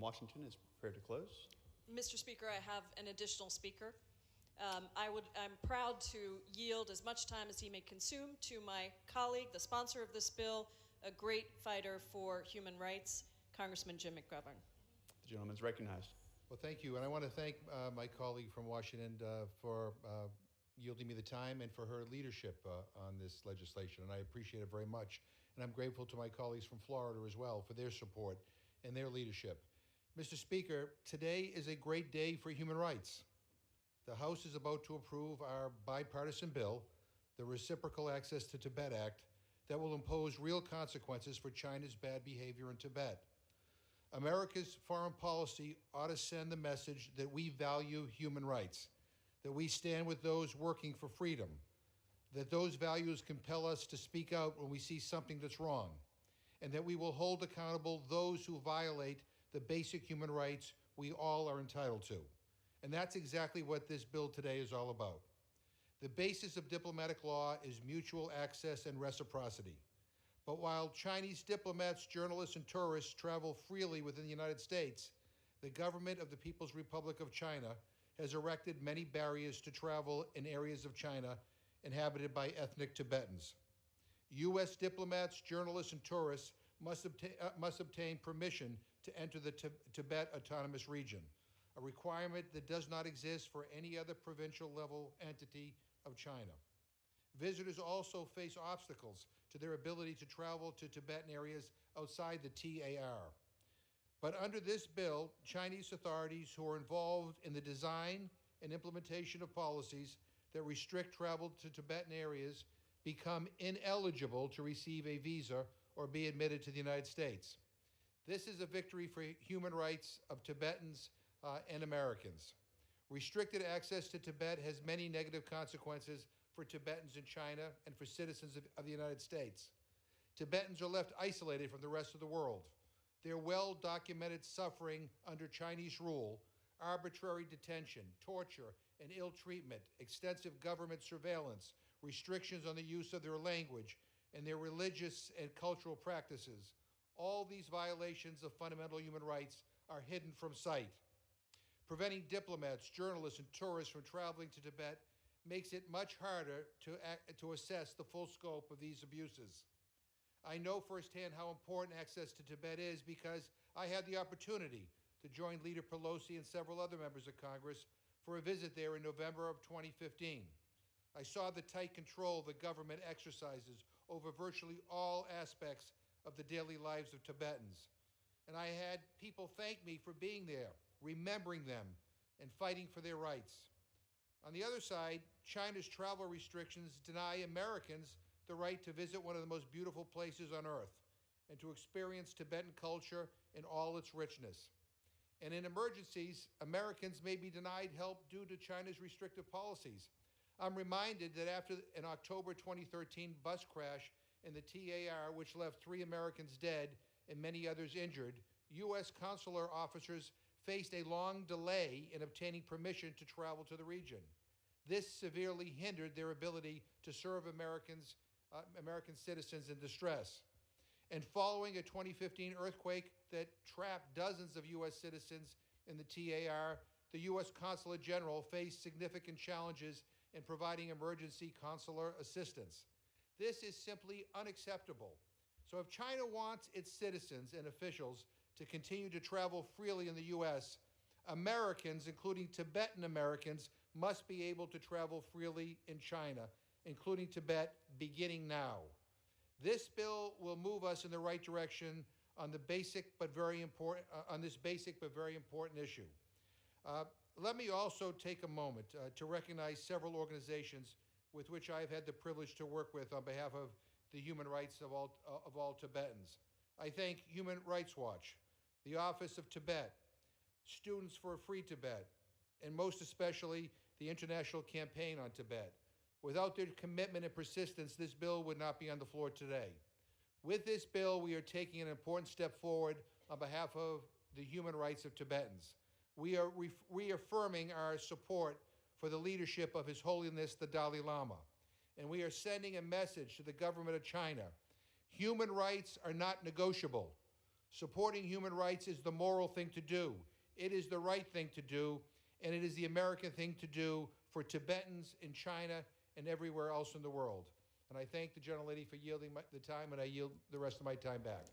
Washington is prepared to close. Mr. Speaker, I have an additional speaker. I'm proud to yield as much time as he may consume to my colleague, the sponsor of this bill, a great fighter for human rights, Congressman Jim McGovern. The gentleman is recognized. Well, thank you. And I want to thank my colleague from Washington for yielding me the time and for her leadership on this legislation. And I appreciate it very much. And I'm grateful to my colleagues from Florida as well for their support and their leadership. Mr. Speaker, today is a great day for human rights. The House is about to approve our bipartisan bill, the Reciprocal Access to Tibet Act, that will impose real consequences for China's bad behavior in Tibet. America's foreign policy ought to send the message that we value human rights, that we stand with those working for freedom, that those values compel us to speak out when we see something that's wrong, and that we will hold accountable those who violate the basic human rights we all are entitled to. And that's exactly what this bill today is all about. The basis of diplomatic law is mutual access and reciprocity. But while Chinese diplomats, journalists, and tourists travel freely within the United States, the government of the People's Republic of China has erected many barriers to travel in areas of China inhabited by ethnic Tibetans. U.S. diplomats, journalists, and tourists must obtain permission to enter the Tibet Autonomous Region, a requirement that does not exist for any other provincial level entity of China. Visitors also face obstacles to their ability to travel to Tibetan areas outside the TAR. But under this bill, Chinese authorities who are involved in the design and implementation of policies that restrict travel to Tibetan areas become ineligible to receive a visa or be admitted to the United States. This is a victory for human rights of Tibetans and Americans. Restricted access to Tibet has many negative consequences for Tibetans in China and for citizens of the United States. Tibetans are left isolated from the rest of the world. Their well-documented suffering under Chinese rule, arbitrary detention, torture, and ill treatment, extensive government surveillance, restrictions on the use of their language, and their religious and cultural practices. All these violations of fundamental human rights are hidden from sight. Preventing diplomats, journalists, and tourists from traveling to Tibet makes it much harder to assess the full scope of these abuses. I know firsthand how important access to Tibet is because I had the opportunity to join Leader Pelosi and several other members of Congress for a visit there in November of 2015. I saw the tight control the government exercises over virtually all aspects of the daily lives of Tibetans. And I had people thank me for being there, remembering them, and fighting for their rights. On the other side, China's travel restrictions deny Americans the right to visit one of the most beautiful places on earth and to experience Tibetan culture in all its richness. And in emergencies, Americans may be denied help due to China's restrictive policies. I'm reminded that after an October 2013 bus crash in the TAR, which left 3 Americans dead and many others injured, U.S. consular officers faced a long delay in obtaining permission to travel to the region. This severely hindered their ability to serve American citizens in distress. And following a 2015 earthquake that trapped dozens of U.S. citizens in the TAR, the U.S. Consulate General faced significant challenges in providing emergency consular assistance. This is simply unacceptable. So if China wants its citizens and officials to continue to travel freely in the U.S., Americans, including Tibetan Americans, must be able to travel freely in China, including Tibet, beginning now. This bill will move us in the right direction on this basic but very important issue. Let me also take a moment to recognize several organizations with which I've had the privilege to work with on behalf of the human rights of all Tibetans. I thank Human Rights Watch, the Office of Tibet, Students for a Free Tibet, and most especially the International Campaign on Tibet. Without their commitment and persistence, this bill would not be on the floor today. With this bill, we are taking an important step forward on behalf of the human rights of Tibetans. We are reaffirming our support for the leadership of His Holiness the Dalai Lama, and we are sending a message to the government of China. Human rights are not negotiable. Supporting human rights is the moral thing to do. It is the right thing to do, and it is the American thing to do for Tibetans in China and everywhere else in the world. And I thank the gentlelady for yielding the time, and I yield the rest of my time back.